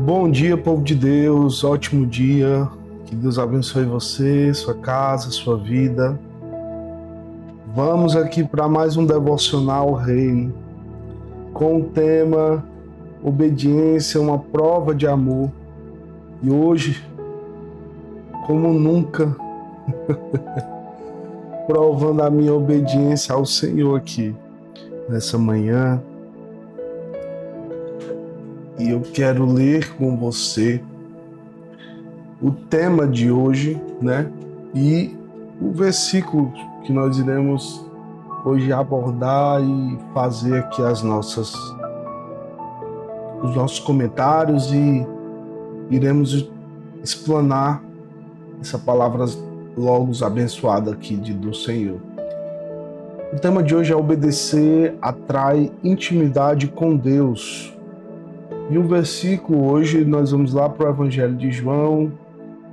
Bom dia, povo de Deus, ótimo dia, que Deus abençoe você, sua casa, sua vida. Vamos aqui para mais um Devocional Reino, com o tema Obediência, uma prova de amor. E hoje, como nunca, provando a minha obediência ao Senhor aqui, nessa manhã. E eu quero ler com você o tema de hoje, né? E o versículo que nós iremos hoje abordar e fazer aqui os nossos comentários e iremos explanar essa palavra logos abençoada aqui do Senhor. O tema de hoje é obedecer atrai intimidade com Deus. E o versículo hoje nós vamos lá para o Evangelho de João,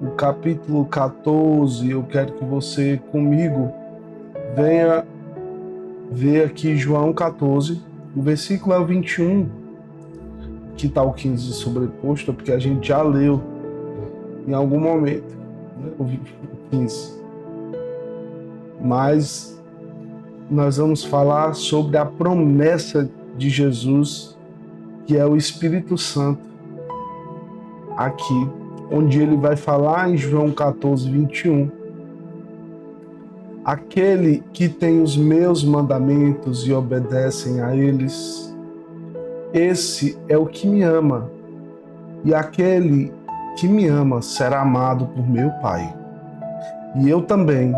o capítulo 14. Eu quero que você comigo venha ver aqui João 14, o versículo é o 21, que está o 15 sobreposto, porque a gente já leu em algum momento, né, o 15. Mas nós vamos falar sobre a promessa de Jesus, que é o Espírito Santo, aqui, onde ele vai falar em João 14, 21. Aquele que tem os meus mandamentos e obedecem a eles, esse é o que me ama, e aquele que me ama será amado por meu Pai. E eu também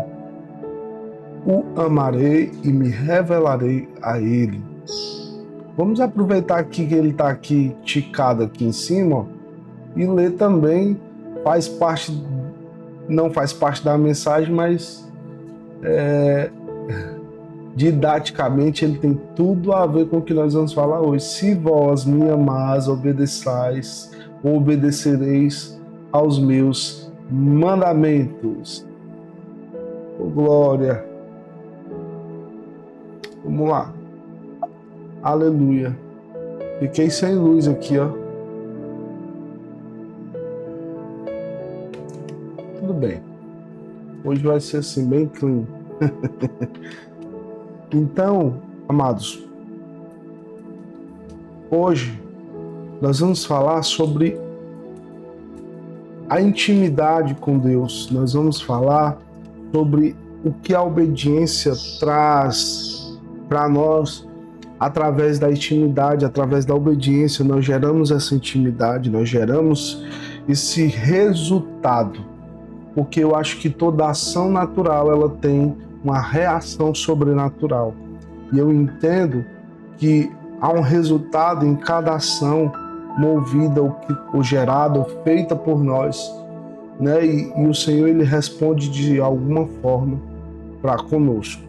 o amarei e me revelarei a ele. Vamos aproveitar aqui que ele está aqui ticado aqui em cima, ó, e ler também, não faz parte da mensagem, mas didaticamente ele tem tudo a ver com o que nós vamos falar hoje. Se vós me amais, obedecereis aos meus mandamentos. Oh, glória! Vamos lá. Aleluia. Fiquei sem luz aqui, ó. Tudo bem. Hoje vai ser assim, bem clean. Então, amados, hoje nós vamos falar sobre a intimidade com Deus. Nós vamos falar sobre o que a obediência traz para nós. Através da intimidade, através da obediência, nós geramos essa intimidade, nós geramos esse resultado. Porque eu acho que toda ação natural, ela tem uma reação sobrenatural. E eu entendo que há um resultado em cada ação movida ou gerada ou feita por nós, né? E o Senhor, ele responde de alguma forma para conosco.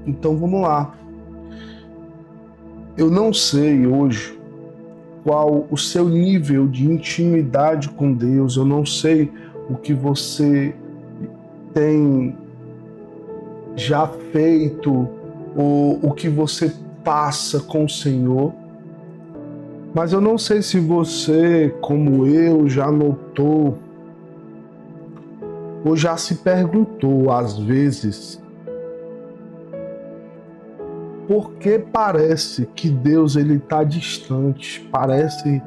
Então vamos lá. Eu não sei hoje qual o seu nível de intimidade com Deus, eu não sei o que você tem já feito ou o que você passa com o Senhor, mas eu não sei se você, como eu, já notou ou já se perguntou às vezes por que parece que Deus ele está distante, parece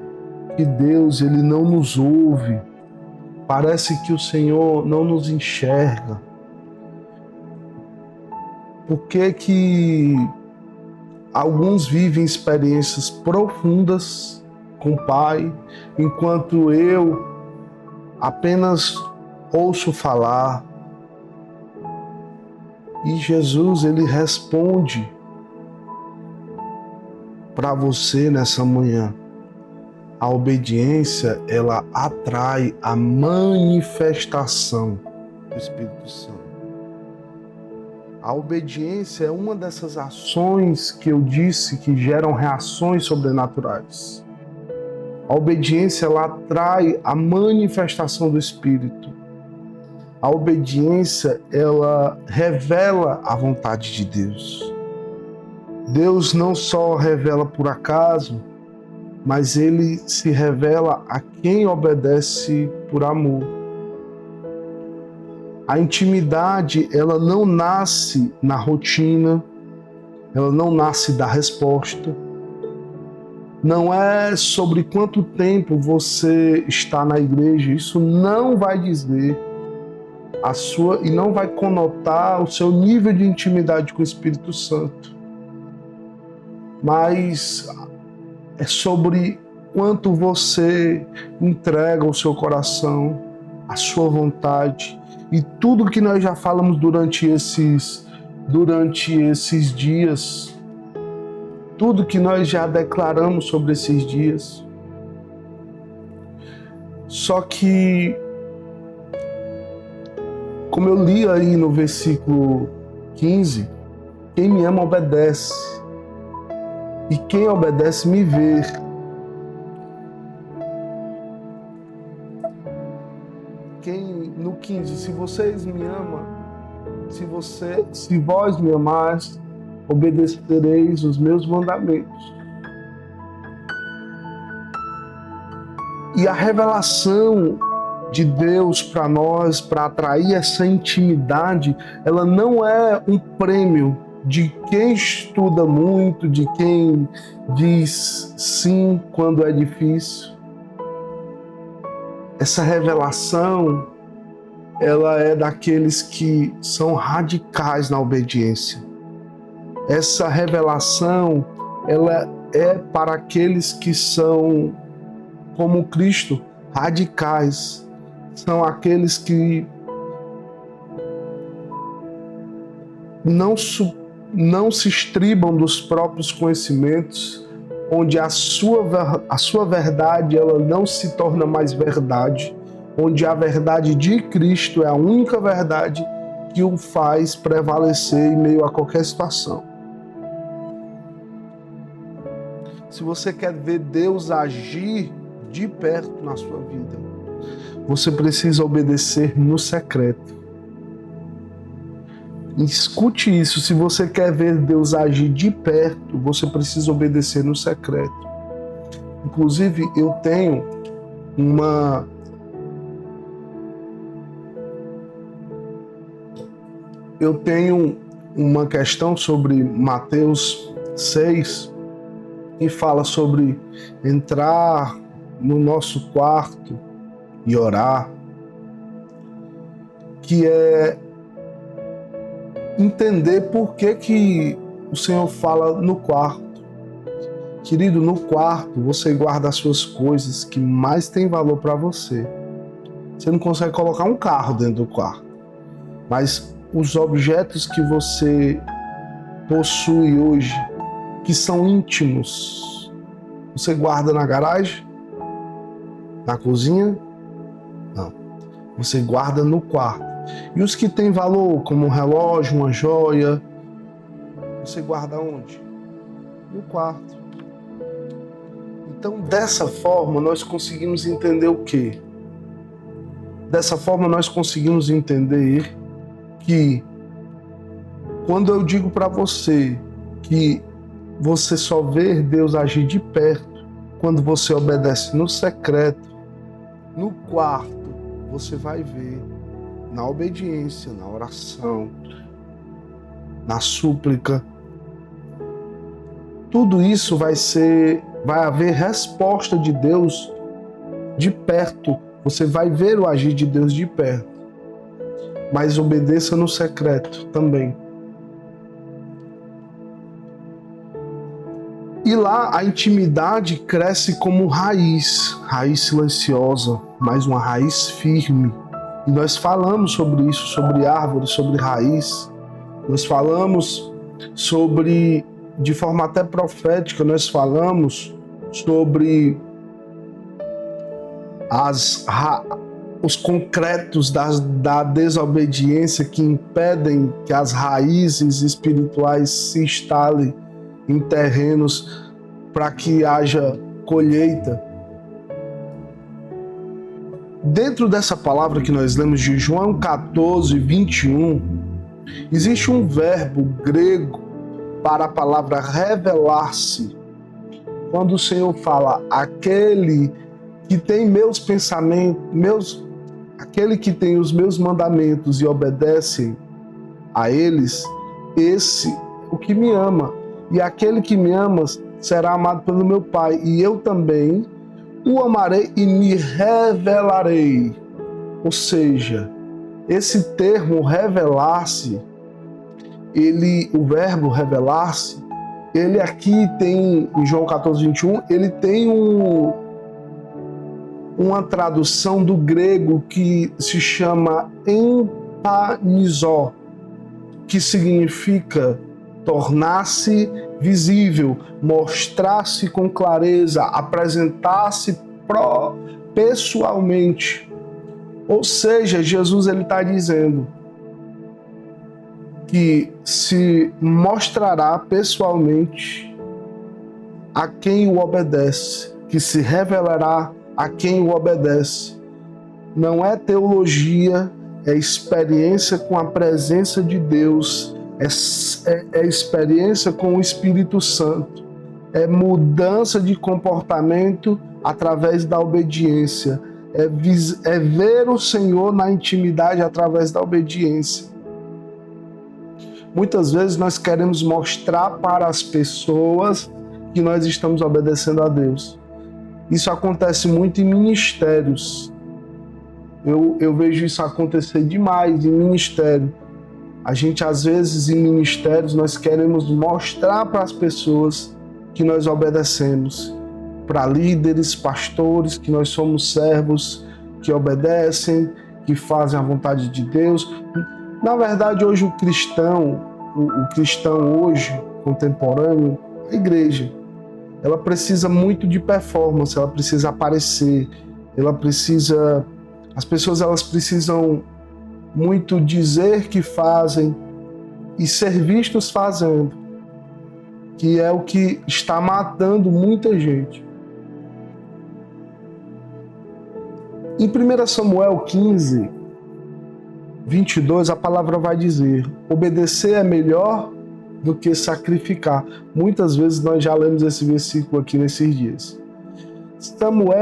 que Deus ele não nos ouve, parece que o Senhor não nos enxerga. Por que alguns vivem experiências profundas com o Pai, enquanto eu apenas ouço falar? E Jesus ele responde para você nessa manhã. A obediência, ela atrai a manifestação do Espírito Santo. A obediência é uma dessas ações que eu disse que geram reações sobrenaturais. A obediência, ela atrai a manifestação do Espírito. A obediência, ela revela a vontade de Deus. Deus não só revela por acaso, mas ele se revela a quem obedece por amor. A intimidade, ela não nasce na rotina, ela não nasce da resposta. Não é sobre quanto tempo você está na igreja, isso não vai dizer a sua e não vai conotar o seu nível de intimidade com o Espírito Santo. Mas é sobre quanto você entrega o seu coração, a sua vontade e tudo que nós já falamos durante esses dias, tudo que nós já declaramos sobre esses dias. Só que, como eu li aí no versículo 15, quem me ama obedece, e quem obedece me vê. No 15, se vocês me amam, se vós me amais, obedecereis os meus mandamentos. E a revelação de Deus para nós, para atrair essa intimidade, ela não é um prêmio de quem estuda muito, de quem diz sim quando é difícil. Essa revelação, ela é daqueles que são radicais na obediência. Essa revelação, ela é para aqueles que são, como Cristo, radicais. São aqueles que não se estribam dos próprios conhecimentos, onde a sua verdade ela não se torna mais verdade, onde a verdade de Cristo é a única verdade que o faz prevalecer em meio a qualquer situação. Se você quer ver Deus agir de perto na sua vida, você precisa obedecer no secreto. Escute isso, se você quer ver Deus agir de perto, você precisa obedecer no secreto. Inclusive, eu tenho uma questão sobre Mateus 6, que fala sobre entrar no nosso quarto e orar, que é entender por que o Senhor fala no quarto. Querido, no quarto você guarda as suas coisas que mais têm valor para você. Você não consegue colocar um carro dentro do quarto, mas os objetos que você possui hoje, que são íntimos, você guarda na garagem? Na cozinha? Não. Você guarda no quarto. E os que têm valor, como um relógio, uma joia, você guarda onde? No quarto. Então, dessa forma, nós conseguimos entender o quê? Dessa forma, nós conseguimos entender que, quando eu digo para você que você só vê Deus agir de perto quando você obedece no secreto, no quarto, você vai ver na obediência, na oração, na súplica. Tudo isso vai haver resposta de Deus de perto. Você vai ver o agir de Deus de perto. Mas obedeça no secreto também. E lá a intimidade cresce como raiz silenciosa, mas uma raiz firme. E nós falamos sobre isso, sobre árvore, sobre raiz. Nós falamos sobre, de forma até profética, nós falamos sobre os concretos da desobediência que impedem que as raízes espirituais se instalem em terrenos para que haja colheita. Dentro dessa palavra que nós lemos de João 14, 21, existe um verbo grego para a palavra revelar-se, quando o Senhor fala, aquele que tem meus pensamentos, aquele que tem os meus mandamentos e obedece a eles, esse é o que me ama. E aquele que me ama será amado pelo meu Pai, e eu também o amarei e me revelarei. Ou seja, esse termo revelar-se, o verbo revelar-se, ele aqui tem, em João 14:21, ele tem uma tradução do grego que se chama empanizó, que significa tornar-se visível, mostrar-se com clareza, apresentar-se pessoalmente. Ou seja, Jesus está dizendo que se mostrará pessoalmente a quem o obedece, que se revelará a quem o obedece. Não é teologia, é experiência com a presença de Deus, é experiência com o Espírito Santo, é mudança de comportamento através da obediência, é ver o Senhor na intimidade através da obediência. Muitas vezes nós queremos mostrar para as pessoas que nós estamos obedecendo a Deus. Isso acontece muito em ministérios. Eu vejo isso acontecer demais em ministério. A gente, às vezes, em ministérios, nós queremos mostrar para as pessoas que nós obedecemos. Para líderes, pastores, que nós somos servos, que obedecem, que fazem a vontade de Deus. Na verdade, hoje o cristão hoje, contemporâneo, a igreja, ela precisa muito de performance, ela precisa aparecer, as pessoas elas precisam muito dizer que fazem e ser vistos fazendo, que é o que está matando muita gente. Em 1 Samuel 15, 22, a palavra vai dizer: obedecer é melhor do que sacrificar. Muitas vezes nós já lemos esse versículo aqui nesses dias. Salmo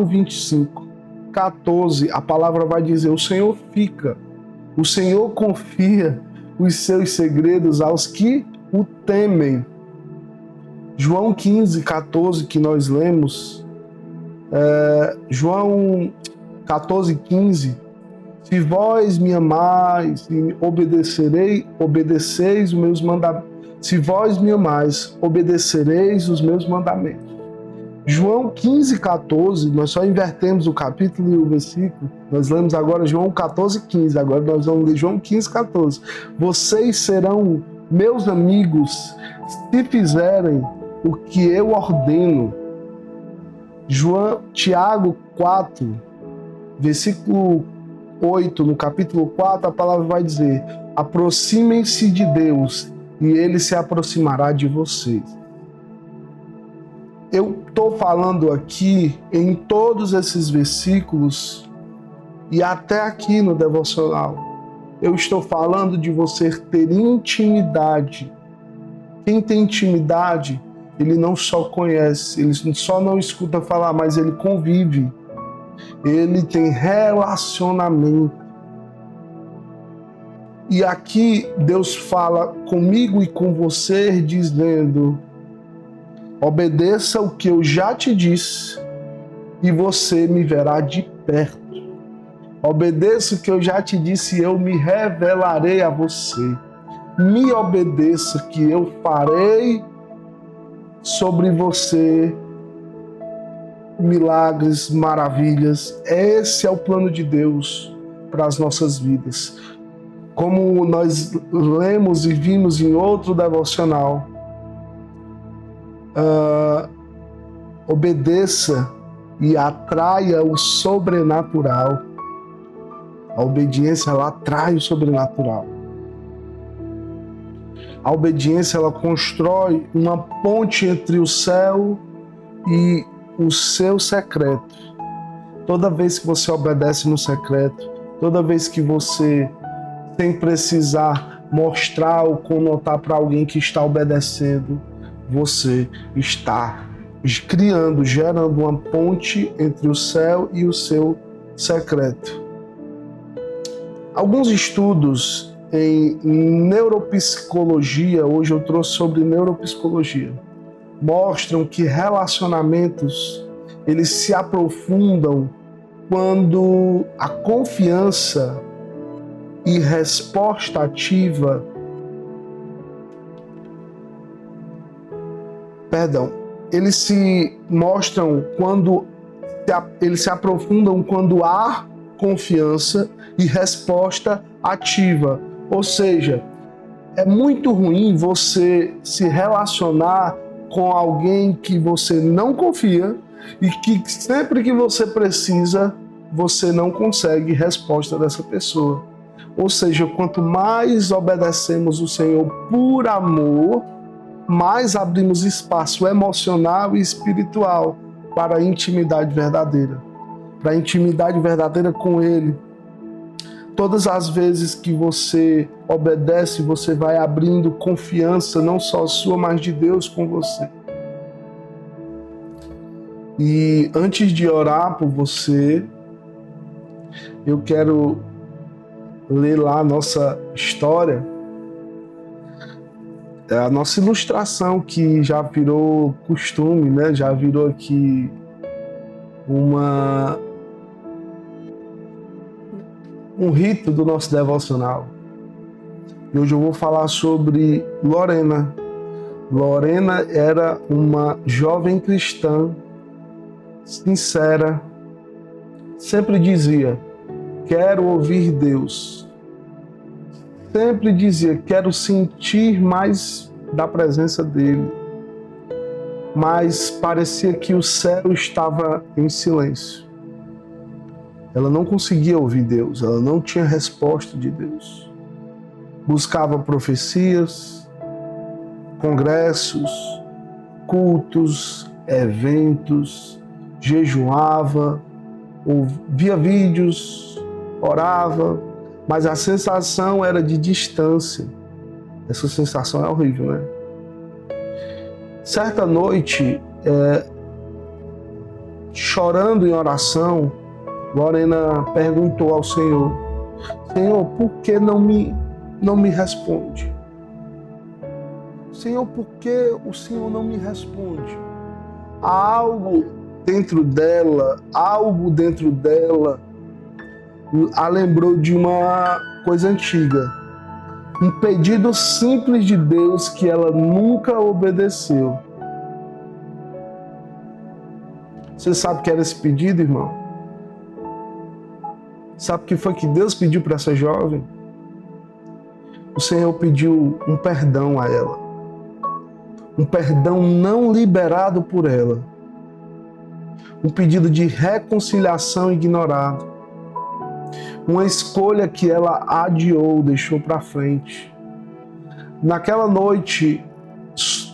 25, 14, a palavra vai dizer: o Senhor confia os seus segredos aos que o temem. João 15, 14, que nós lemos, João 14, 15, se vós me amais e obedeceis os meus mandamentos. Se vós me amais, obedecereis os meus mandamentos. João 15, 14, nós só invertemos o capítulo e o versículo. Nós lemos agora João 14, 15, agora nós vamos ler João 15, 14. Vocês serão meus amigos se fizerem o que eu ordeno. Tiago 4, versículo 8, no capítulo 4, a palavra vai dizer: aproximem-se de Deus e Ele se aproximará de vocês. Eu estou falando aqui em todos esses versículos e até aqui no devocional. Eu estou falando de você ter intimidade. Quem tem intimidade, ele não só conhece, ele só não escuta falar, mas ele convive. Ele tem relacionamento. E aqui Deus fala comigo e com você dizendo: obedeça o que eu já te disse e você me verá de perto. Obedeça o que eu já te disse e eu me revelarei a você. Me obedeça que eu farei sobre você milagres, maravilhas. Esse é o plano de Deus para as nossas vidas. Como nós lemos e vimos em outro devocional, obedeça e atraia o sobrenatural. A obediência, ela atrai o sobrenatural. A obediência, ela constrói uma ponte entre o céu e o seu secreto. Toda vez que você obedece no secreto, toda vez que você, sem precisar mostrar ou conotar para alguém que está obedecendo, você está criando, gerando uma ponte entre o céu e o seu secreto. Alguns estudos em neuropsicologia, hoje eu trouxe sobre neuropsicologia, mostram que relacionamentos eles se aprofundam quando a confiança e resposta ativa, eles se mostram quando eles se aprofundam quando há confiança e resposta ativa. Ou seja, é muito ruim você se relacionar com alguém que você não confia e que sempre que você precisa, você não consegue resposta dessa pessoa. Ou seja, quanto mais obedecemos o Senhor por amor, mais abrimos espaço emocional e espiritual para a intimidade verdadeira. Para a intimidade verdadeira com Ele. Todas as vezes que você obedece, você vai abrindo confiança, não só sua, mas de Deus com você. E antes de orar por você, eu quero ler lá a nossa história, a nossa ilustração que já virou costume, né? Já virou aqui um rito do nosso devocional. E hoje eu vou falar sobre Lorena. Lorena era uma jovem cristã, sincera, sempre dizia, quero ouvir Deus. Sempre dizia, quero sentir mais da presença dele. Mas parecia que o céu estava em silêncio. Ela não conseguia ouvir Deus, ela não tinha resposta de Deus. Buscava profecias, congressos, cultos, eventos, jejuava, via vídeos, orava, mas a sensação era de distância. Essa sensação é horrível, né? Certa noite, chorando em oração, Lorena perguntou ao Senhor, Senhor, por que não me responde? Senhor, por que o Senhor não me responde? Há algo dentro dela, a lembrou de uma coisa antiga. Um pedido simples de Deus que ela nunca obedeceu. Você sabe o que era esse pedido, irmão? Sabe o que foi que Deus pediu para essa jovem? O Senhor pediu um perdão a ela. Um perdão não liberado por ela. Um pedido de reconciliação ignorado. Uma escolha que ela adiou, deixou para frente. Naquela noite,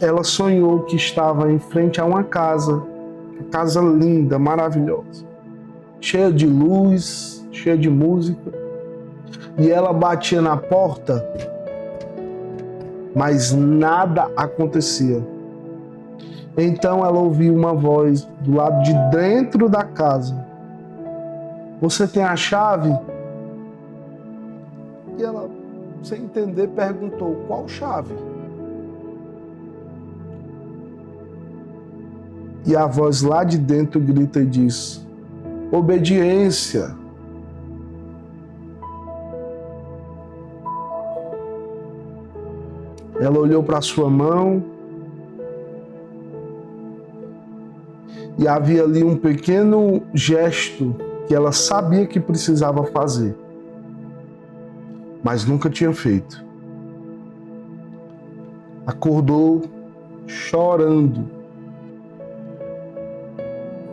ela sonhou que estava em frente a uma casa linda, maravilhosa, cheia de luz, cheia de música, e ela batia na porta, mas nada acontecia. Então ela ouviu uma voz do lado de dentro da casa. Você tem a chave? E ela, sem entender, perguntou, qual chave? E a voz lá de dentro grita e diz, obediência. Ela olhou para sua mão e havia ali um pequeno gesto que ela sabia que precisava fazer, mas nunca tinha feito. Acordou chorando.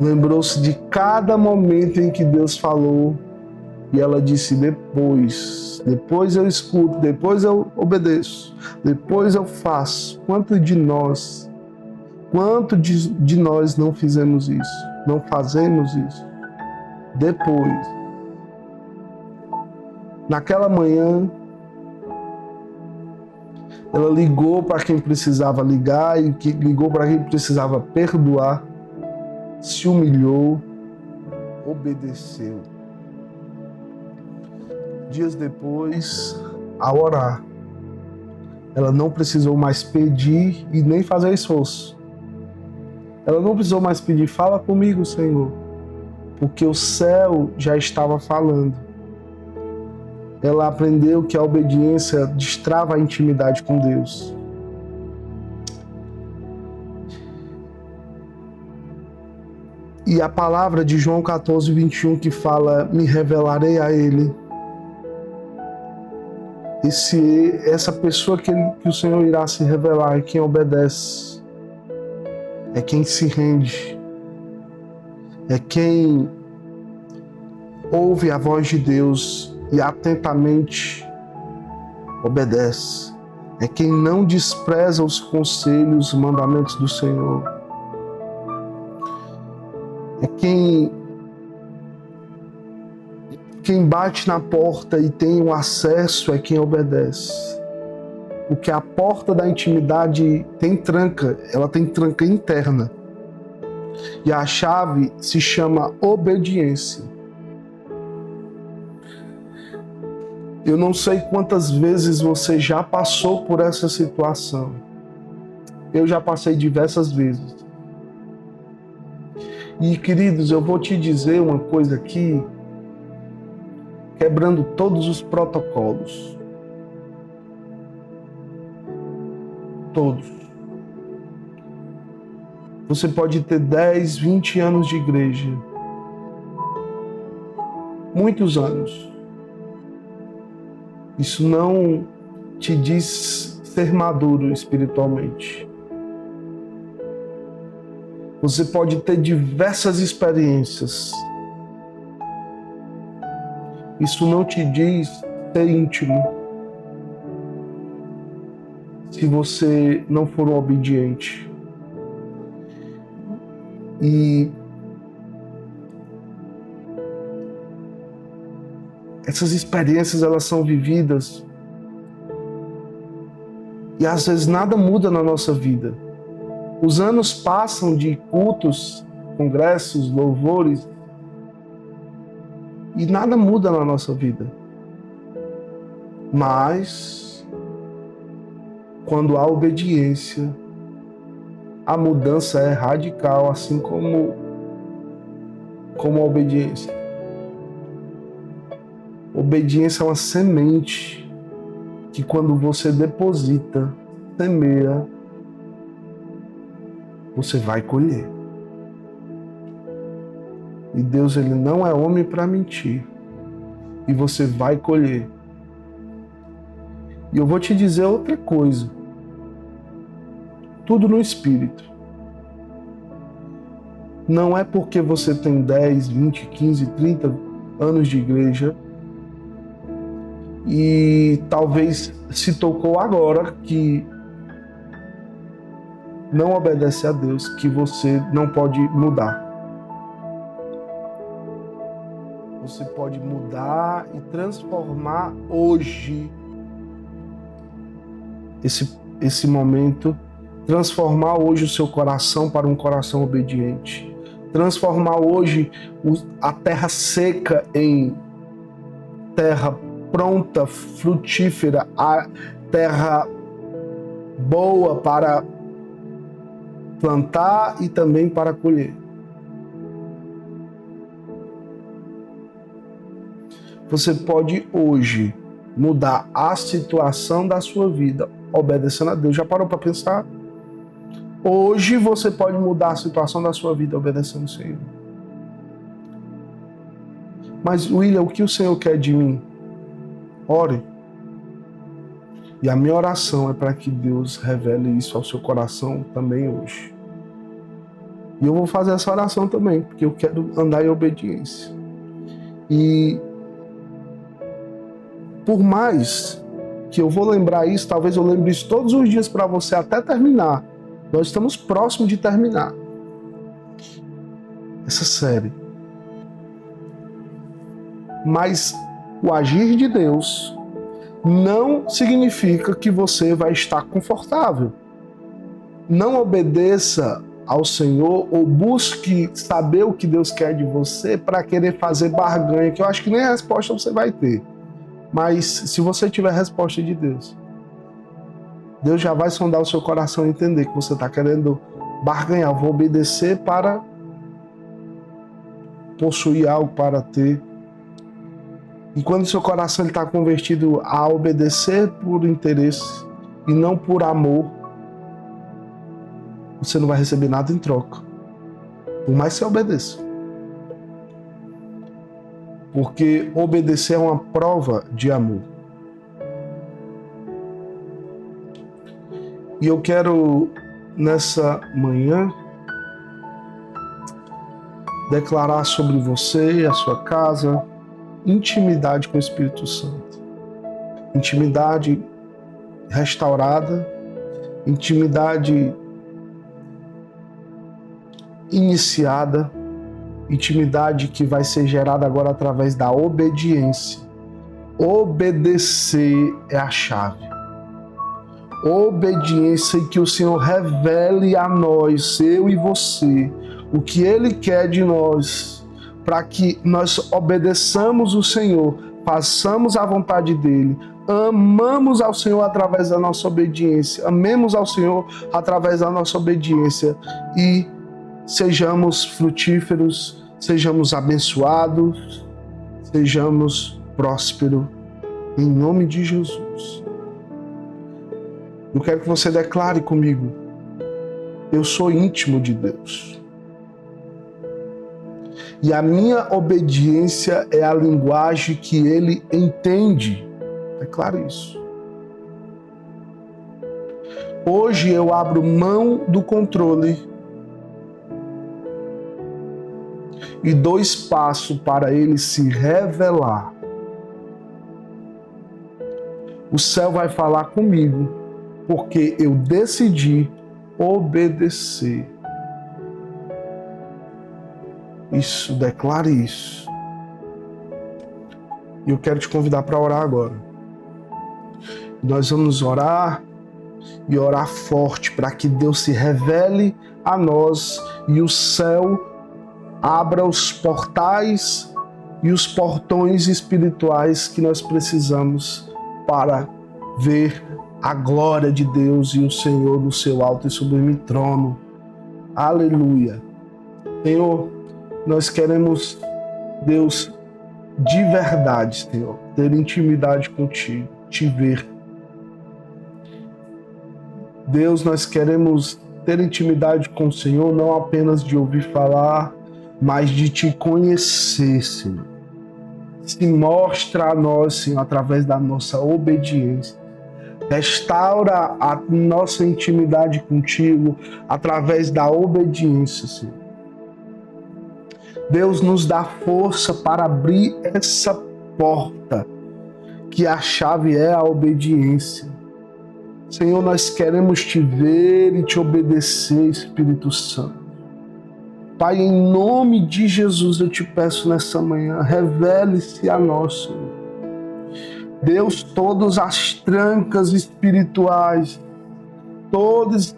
Lembrou-se de cada momento em que Deus falou e ela disse, depois eu escuto, depois eu obedeço, depois eu faço. Quantos de nós não fizemos isso? Não fazemos isso? Depois. Naquela manhã, Ela ligou para quem precisava ligar e ligou para quem precisava perdoar, se humilhou, obedeceu. Dias depois, ao orar, ela não precisou mais pedir e nem fazer esforço. Ela não precisou mais pedir, fala comigo, Senhor, porque o céu já estava falando. Ela aprendeu que a obediência destrava a intimidade com Deus. E a palavra de João 14, 21, que fala, me revelarei a Ele. Essa pessoa que o Senhor irá se revelar é quem obedece, é quem se rende, é quem ouve a voz de Deus e atentamente obedece. É quem não despreza os conselhos, os mandamentos do Senhor. É quem bate na porta e tem o acesso, é quem obedece. Porque a porta da intimidade tem tranca, ela tem tranca interna. E a chave se chama obediência. Eu não sei quantas vezes você já passou por essa situação. Eu já passei diversas vezes. E, queridos, eu vou te dizer uma coisa aqui, quebrando todos os protocolos. Todos. Você pode ter 10, 20 anos de igreja. Muitos anos. Isso não te diz ser maduro espiritualmente. Você pode ter diversas experiências. Isso não te diz ser íntimo. Se você não for um obediente. E essas experiências, elas são vividas e às vezes nada muda na nossa vida. Os anos passam de cultos, congressos, louvores e nada muda na nossa vida. Mas quando há obediência, a mudança é radical, assim como a obediência. Obediência é uma semente que quando você deposita, semeia, você vai colher. E Deus, ele não é homem para mentir. E você vai colher. E eu vou te dizer outra coisa. Tudo no Espírito. Não é porque você tem 10, 20, 15, 30 anos de igreja e talvez se tocou agora que não obedece a Deus, que você não pode mudar. Você pode mudar e transformar hoje esse momento, transformar hoje o seu coração para um coração obediente. Transformar hoje a terra seca em terra pronta, frutífera, a terra boa para plantar e também para colher. Você pode hoje mudar a situação da sua vida obedecendo a Deus. Já parou para pensar? Hoje você pode mudar a situação da sua vida obedecendo o Senhor. Mas, William, o que o Senhor quer de mim? Ore. E a minha oração é para que Deus revele isso ao seu coração também hoje. E eu vou fazer essa oração também, porque eu quero andar em obediência. E por mais que eu vou lembrar isso, talvez eu lembre isso todos os dias para você até terminar. Nós estamos próximos de terminar essa série. Mas o agir de Deus não significa que você vai estar confortável. Não obedeça ao Senhor ou busque saber o que Deus quer de você para querer fazer barganha, que eu acho que nem a resposta você vai ter. Mas se você tiver a resposta de Deus, Deus já vai sondar o seu coração e entender que você está querendo barganhar. Vou obedecer para possuir algo, para ter. E quando o seu coração está convertido a obedecer por interesse e não por amor, você não vai receber nada em troca. Por mais que você obedeça. Porque obedecer é uma prova de amor. E eu quero, nessa manhã, declarar sobre você e a sua casa intimidade com o Espírito Santo. Intimidade restaurada, intimidade iniciada, intimidade que vai ser gerada agora através da obediência. Obedecer é a chave. Obediência, e que o Senhor revele a nós, eu e você, o que Ele quer de nós, para que nós obedeçamos o Senhor, façamos a vontade dEle, amamos ao Senhor através da nossa obediência, amemos ao Senhor através da nossa obediência e sejamos frutíferos, sejamos abençoados, sejamos prósperos, em nome de Jesus. Eu quero que você declare comigo: eu sou íntimo de Deus. E a minha obediência é a linguagem que Ele entende. Declare isso. Hoje eu abro mão do controle e dou espaço para Ele se revelar. O céu vai falar comigo, porque eu decidi obedecer. Isso, declare isso. E eu quero te convidar para orar agora. Nós vamos orar e orar forte para que Deus se revele a nós e o céu abra os portais e os portões espirituais que nós precisamos para ver a glória de Deus e o Senhor no seu alto e sublime trono. Aleluia. Senhor, nós queremos, Deus, de verdade, Senhor, ter intimidade contigo, te ver. Deus, nós queremos ter intimidade com o Senhor, não apenas de ouvir falar, mas de te conhecer, Senhor. Se mostra a nós, Senhor, através da nossa obediência. Restaura a nossa intimidade contigo através da obediência, Senhor. Deus, nos dá força para abrir essa porta, que a chave é a obediência. Senhor, nós queremos te ver e te obedecer, Espírito Santo. Pai, em nome de Jesus, eu te peço nessa manhã, revele-se a nós, Senhor. Deus, todas as trancas espirituais, todas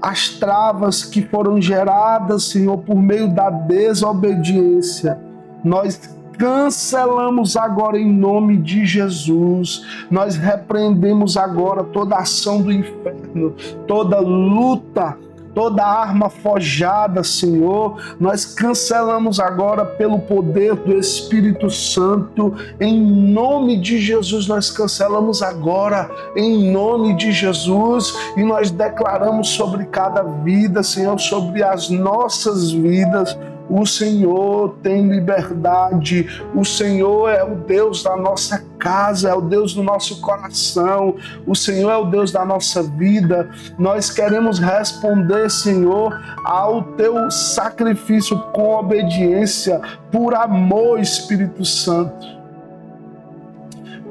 as travas que foram geradas, Senhor, por meio da desobediência, nós cancelamos agora em nome de Jesus. Nós repreendemos agora toda ação do inferno, toda luta, toda arma forjada, Senhor, nós cancelamos agora pelo poder do Espírito Santo, em nome de Jesus, nós cancelamos agora, em nome de Jesus, e nós declaramos sobre cada vida, Senhor, sobre as nossas vidas. O Senhor tem liberdade, o Senhor é o Deus da nossa casa, é o Deus do nosso coração, o Senhor é o Deus da nossa vida. Nós queremos responder, Senhor, ao teu sacrifício com obediência, por amor, Espírito Santo.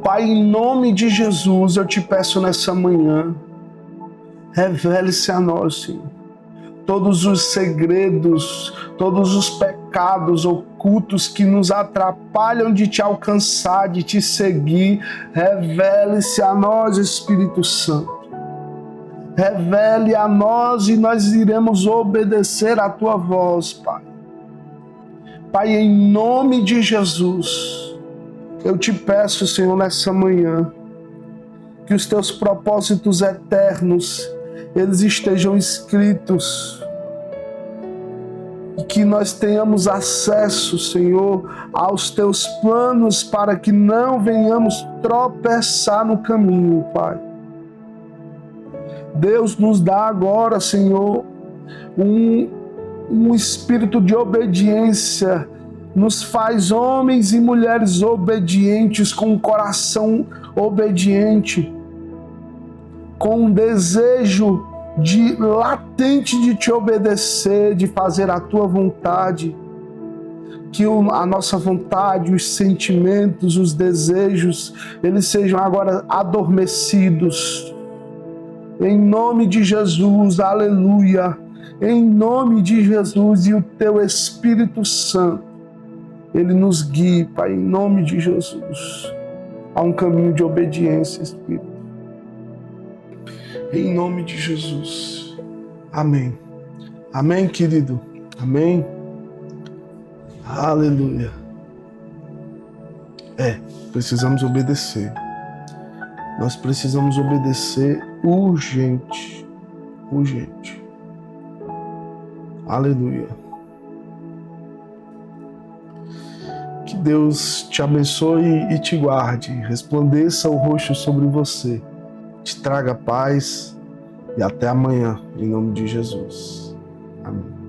Pai, em nome de Jesus, eu te peço nessa manhã, revele-se a nós, Senhor. todos os segredos, todos os pecados ocultos que nos atrapalham de te alcançar, de te seguir. Revele-se a nós, Espírito Santo. Revele a nós e nós iremos obedecer a tua voz, Pai. Pai, em nome de Jesus, eu te peço, Senhor, nessa manhã, que os teus propósitos eternos, eles estejam escritos, e que nós tenhamos acesso, Senhor, aos teus planos, para que não venhamos tropeçar no caminho, Pai. Deus, nos dá agora, Senhor, um espírito de obediência, nos faz homens e mulheres obedientes, com um coração obediente, com um desejo latente de te obedecer, de fazer a tua vontade. Que a nossa vontade, os sentimentos, os desejos, eles sejam agora adormecidos. Em nome de Jesus, aleluia. Em nome de Jesus, e o teu Espírito Santo, ele nos guie, Pai, em nome de Jesus, a um caminho de obediência, Espírito. Em nome de Jesus. Amém. Amém, querido. Amém. Aleluia. Precisamos obedecer. Nós precisamos obedecer urgente. Urgente. Aleluia. Que Deus te abençoe e te guarde, resplandeça o rosto sobre você, te traga paz e até amanhã, em nome de Jesus. Amém.